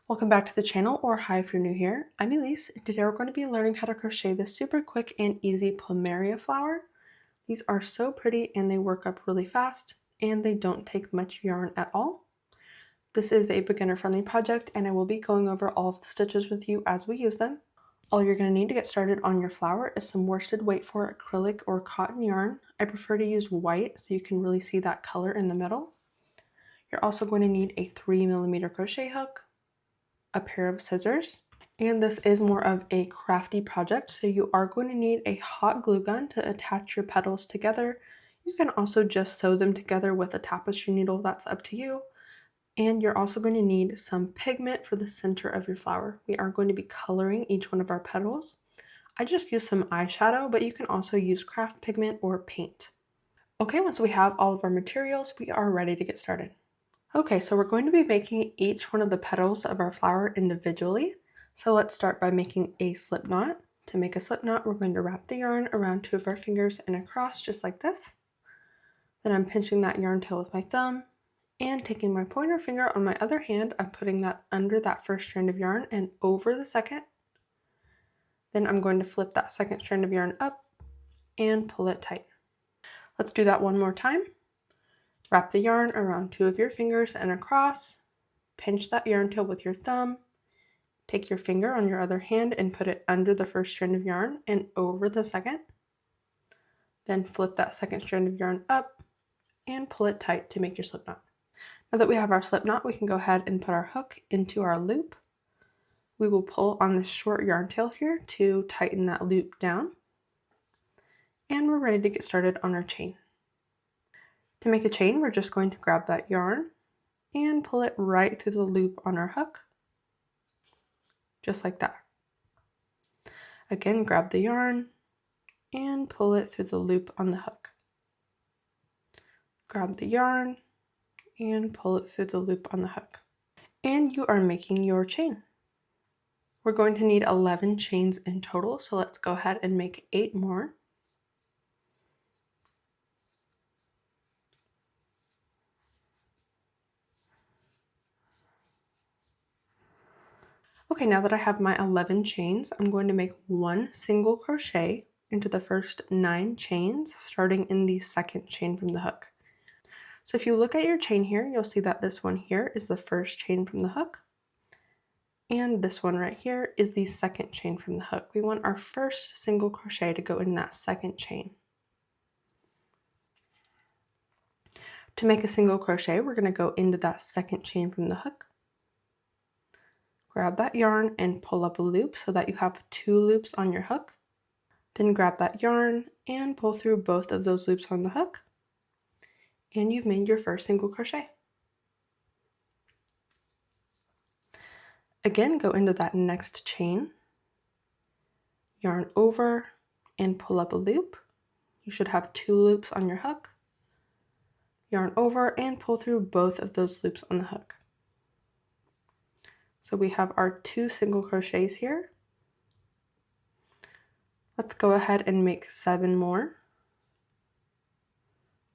Welcome back to the channel, or hi if you're new here. I'm Elise, and today we're going to be learning how to crochet this super quick and easy plumeria flower. These are so pretty and they work up really fast, and they don't take much yarn at all. This is a beginner-friendly project, and I will be going over all of the stitches with you as we use them. All you're going to need to get started on your flower is some worsted weight for acrylic or cotton yarn. I prefer to use white so you can really see that color in the middle. You're also going to need a 3mm crochet hook, a pair of scissors, and this is more of a crafty project, so you are going to need a hot glue gun to attach your petals together. You can also just sew them together with a tapestry needle, that's up to you. And you're also going to need some pigment for the center of your flower. We are going to be coloring each one of our petals. I just used some eyeshadow, but you can also use craft pigment or paint. Okay, once we have all of our materials, we are ready to get started. Okay, so we're going to be making each one of the petals of our flower individually. So let's start by making a slip knot. To make a slip knot, we're going to wrap the yarn around two of our fingers and across just like this. Then I'm pinching that yarn tail with my thumb and taking my pointer finger on my other hand, I'm putting that under that first strand of yarn and over the second. Then I'm going to flip that second strand of yarn up and pull it tight. Let's do that one more time. Wrap the yarn around two of your fingers and across. Pinch that yarn tail with your thumb. Take your finger on your other hand and put it under the first strand of yarn and over the second. Then flip that second strand of yarn up and pull it tight to make your slip knot. Now that we have our slip knot, we can go ahead and put our hook into our loop. We will pull on this short yarn tail here to tighten that loop down. And we're ready to get started on our chain. To make a chain, we're just going to grab that yarn and pull it right through the loop on our hook, just like that. Again, grab the yarn and pull it through the loop on the hook. Grab the yarn and pull it through the loop on the hook. And you are making your chain. We're going to need 11 chains in total, so let's go ahead and make 8 more. Okay, now that I have my 11 chains, I'm going to make 1 single crochet into the first 9 chains, starting in the second chain from the hook. So if you look at your chain here, you'll see that this one here is the first chain from the hook, and this one right here is the second chain from the hook. We want our first single crochet to go in that second chain. To make a single crochet, we're going to go into that second chain from the hook. Grab that yarn and pull up a loop so that you have 2 loops on your hook. Then grab that yarn and pull through both of those loops on the hook. And you've made your first single crochet. Again, go into that next chain, yarn over and pull up a loop. You should have 2 loops on your hook. Yarn over and pull through both of those loops on the hook. So we have our 2 single crochets here. Let's go ahead and make 7 more.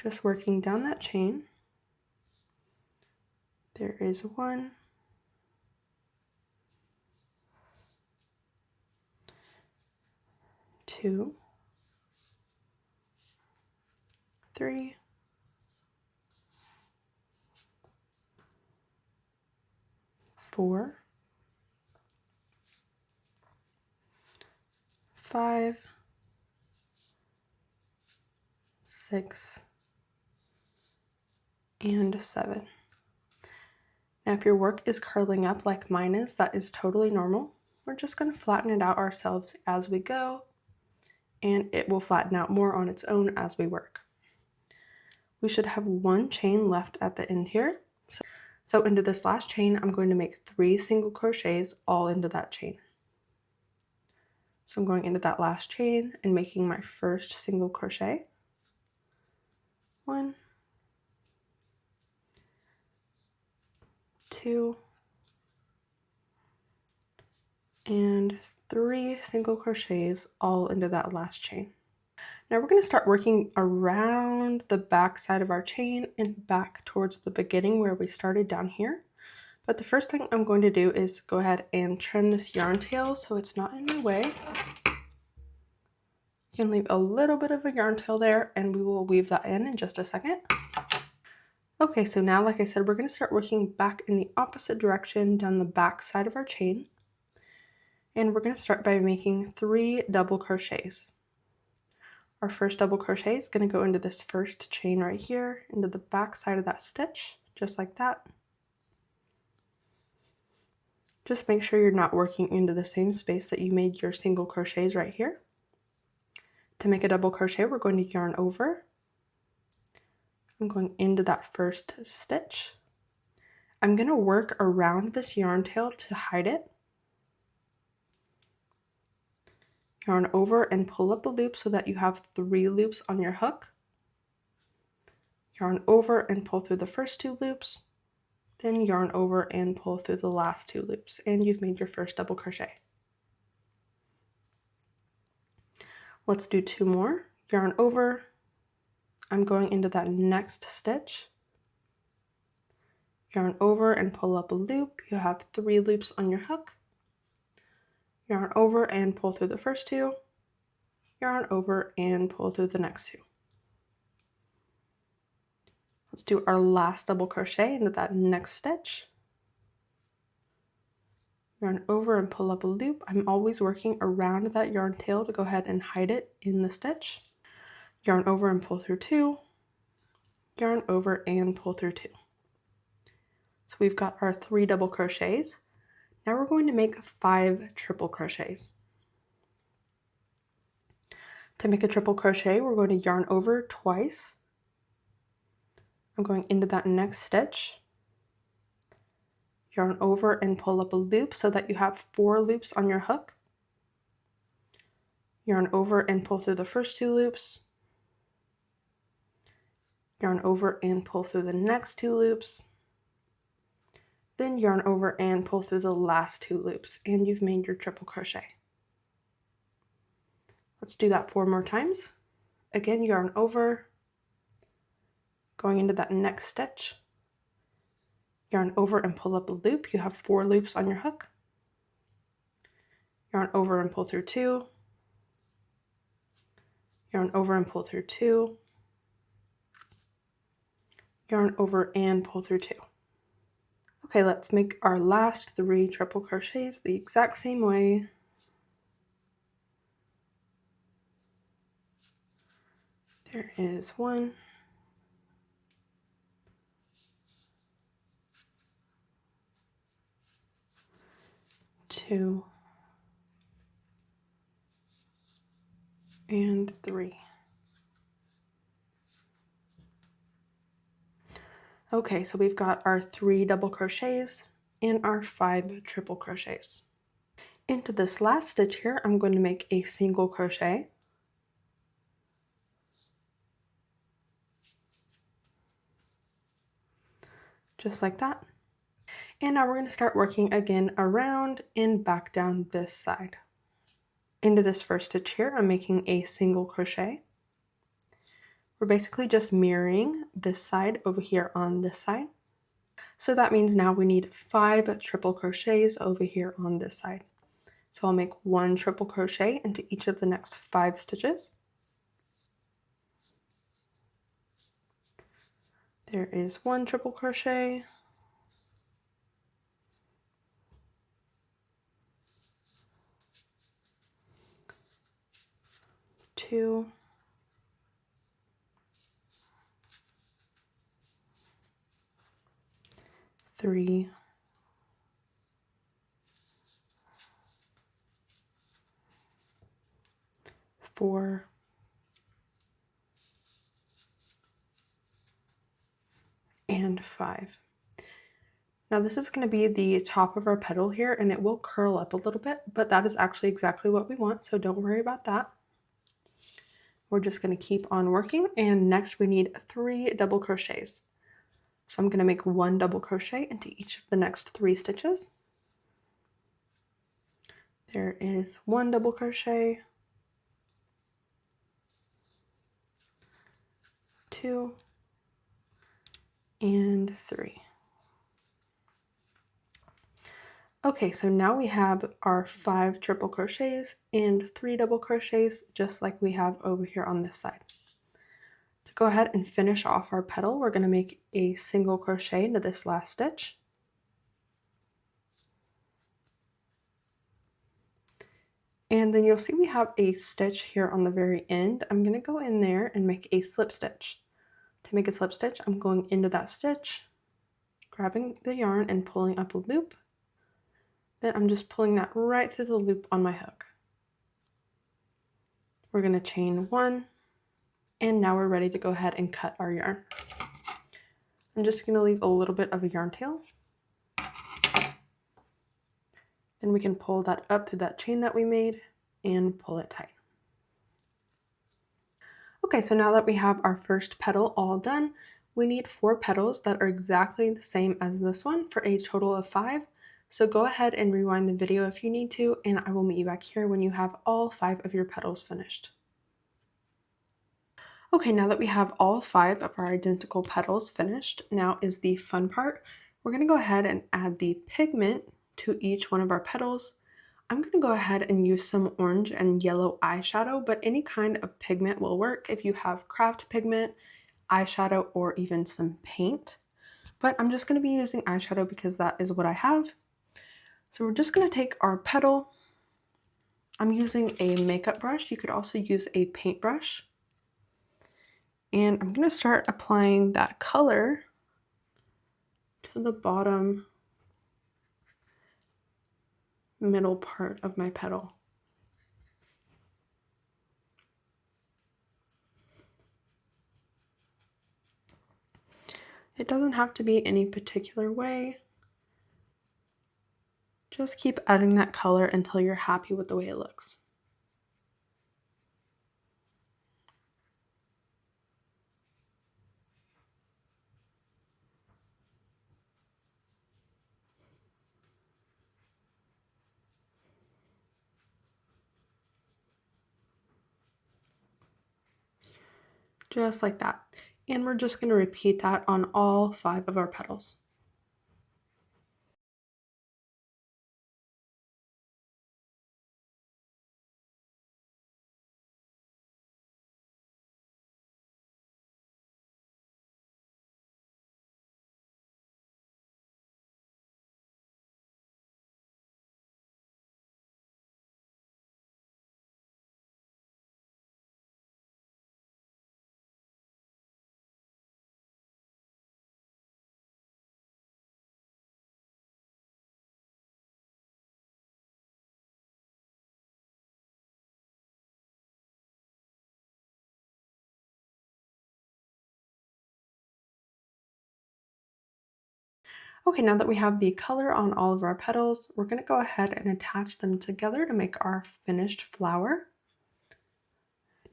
Just working down that chain. There is 1, 2, 3, 4, 5, 6, and 7. Now if your work is curling up like mine is, that is totally normal. We're just going to flatten it out ourselves as we go, and it will flatten out more on its own as we work. We should have 1 chain left at the end here. So into this last chain, I'm going to make 3 single crochets all into that chain. So I'm going into that last chain and making my first single crochet. 1, 2, and 3 single crochets all into that last chain. Now we're going to start working around the back side of our chain and back towards the beginning where we started down here. But the first thing I'm going to do is go ahead and trim this yarn tail so it's not in my way. You can leave a little bit of a yarn tail there and we will weave that in just a second. Okay, so now, like I said, we're going to start working back in the opposite direction down the back side of our chain. And we're going to start by making 3 double crochets. Our first double crochet is going to go into this first chain right here, into the back side of that stitch, just like that. Just make sure you're not working into the same space that you made your single crochets right here. To make a double crochet, we're going to yarn over. I'm going into that first stitch. I'm going to work around this yarn tail to hide it. Yarn over and pull up a loop so that you have 3 loops on your hook. Yarn over and pull through the first 2 loops. Then yarn over and pull through the last 2 loops, and you've made your first double crochet. Let's do 2 more. Yarn over. I'm going into that next stitch. Yarn over and pull up a loop. You have 3 loops on your hook. Yarn over and pull through the first 2. Yarn over and pull through the next 2. Let's do our last double crochet into that next stitch. Yarn over and pull up a loop. I'm always working around that yarn tail to go ahead and hide it in the stitch. Yarn over and pull through 2. Yarn over and pull through 2. So we've got our 3 double crochets. Now we're going to make 5 triple crochets. To make a triple crochet, we're going to yarn over twice. I'm going into that next stitch. Yarn over and pull up a loop so that you have 4 loops on your hook. Yarn over and pull through the first 2 loops. Yarn over and pull through the next 2 loops. Then yarn over and pull through the last 2 loops, and you've made your triple crochet. Let's do that 4 more times. Again, yarn over, going into that next stitch. Yarn over and pull up a loop. You have 4 loops on your hook. Yarn over and pull through 2. Yarn over and pull through 2. Yarn over and pull through 2. Okay, let's make our last 3 triple crochets the exact same way. There is 1. 2. And 3. Okay, so we've got our 3 double crochets and our 5 triple crochets. Into this last stitch here, I'm going to make a single crochet. Just like that. And now we're going to start working again around and back down this side. Into this first stitch here, I'm making a single crochet. We're basically just mirroring this side over here on this side. So that means now we need 5 triple crochets over here on this side. So I'll make 1 triple crochet into each of the next 5 stitches. There is 1 triple crochet. 2. 3. 4. And 5. Now this is going to be the top of our petal here, and it will curl up a little bit, but that is actually exactly what we want, so don't worry about that. We're just going to keep on working, and next we need 3 double crochets. So I'm going to make 1 double crochet into each of the next 3 stitches. There is 1 double crochet, 2, and 3. Okay, so now we have our 5 triple crochets and 3 double crochets, just like we have over here on this side. To go ahead and finish off our petal, we're going to make a single crochet into this last stitch. And then you'll see we have a stitch here on the very end. I'm going to go in there and make a slip stitch. To make a slip stitch, I'm going into that stitch, grabbing the yarn and pulling up a loop. Then I'm just pulling that right through the loop on my hook. We're going to chain 1, and now we're ready to go ahead and cut our yarn. I'm just going to leave a little bit of a yarn tail. Then we can pull that up through that chain that we made and pull it tight. Okay, so now that we have our first petal all done, we need 4 petals that are exactly the same as this one for a total of 5. So go ahead and rewind the video if you need to, and I will meet you back here when you have all 5 of your petals finished. Okay, now that we have all 5 of our identical petals finished, now is the fun part. We're going to go ahead and add the pigment to each one of our petals. I'm going to go ahead and use some orange and yellow eyeshadow, but any kind of pigment will work if you have craft pigment, eyeshadow, or even some paint. But I'm just going to be using eyeshadow because that is what I have. So we're just going to take our petal. I'm using a makeup brush. You could also use a paintbrush. And I'm going to start applying that color to the bottom middle part of my petal. It doesn't have to be any particular way. Just keep adding that color until you're happy with the way it looks. Just like that. And we're just going to repeat that on all 5 of our petals. Okay, now that we have the color on all of our petals, we're going to go ahead and attach them together to make our finished flower.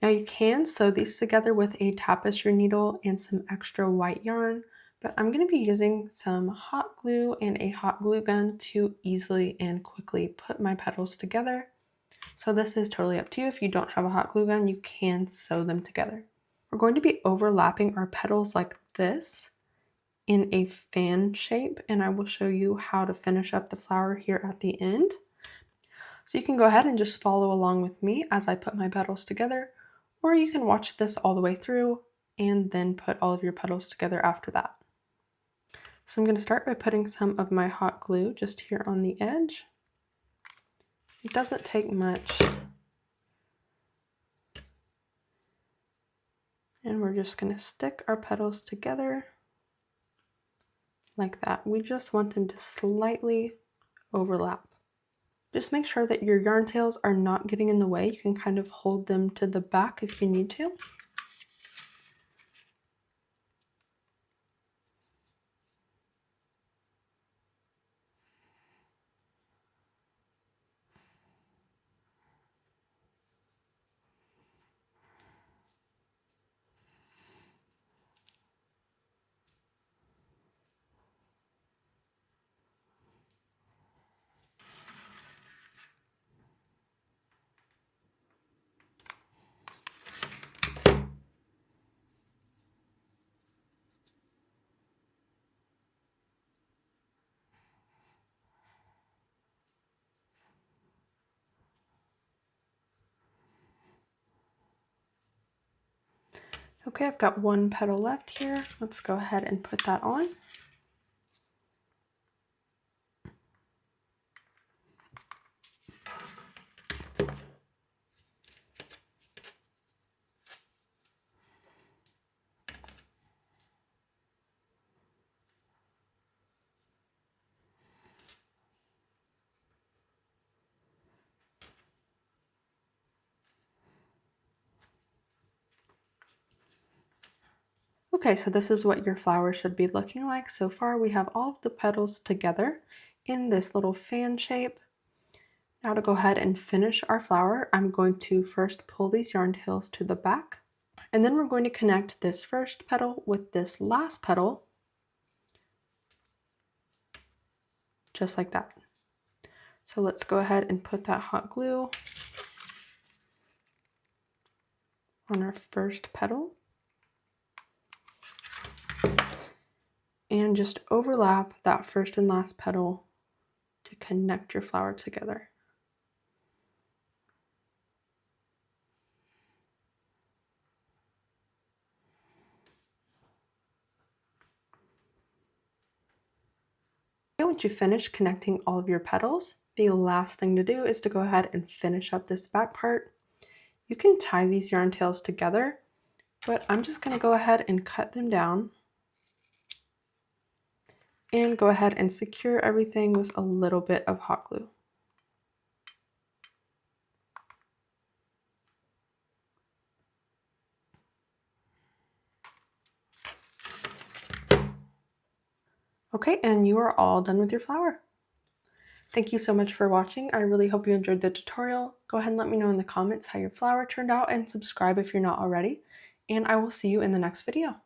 Now you can sew these together with a tapestry needle and some extra white yarn, but I'm going to be using some hot glue and a hot glue gun to easily and quickly put my petals together. So this is totally up to you. If you don't have a hot glue gun, you can sew them together. We're going to be overlapping our petals like this in a fan shape, and I will show you how to finish up the flower here at the end. So you can go ahead and just follow along with me as I put my petals together, or you can watch this all the way through and then put all of your petals together after that. So I'm going to start by putting some of my hot glue just here on the edge. It doesn't take much. And we're just going to stick our petals together like that. We just want them to slightly overlap. Just make sure that your yarn tails are not getting in the way. You can kind of hold them to the back if you need to. Okay, I've got one petal left here. Let's go ahead and put that on. Okay, so this is what your flower should be looking like. So far, we have all of the petals together in this little fan shape. Now to go ahead and finish our flower, I'm going to first pull these yarn tails to the back, and then we're going to connect this first petal with this last petal, just like that. So let's go ahead and put that hot glue on our first petal. And just overlap that first and last petal to connect your flower together. Once you finish connecting all of your petals, the last thing to do is to go ahead and finish up this back part. You can tie these yarn tails together, but I'm just going to go ahead and cut them down and go ahead and secure everything with a little bit of hot glue. Okay, and you are all done with your flower. Thank you so much for watching. I really hope you enjoyed the tutorial. Go ahead and let me know in the comments how your flower turned out and subscribe if you're not already. And I will see you in the next video.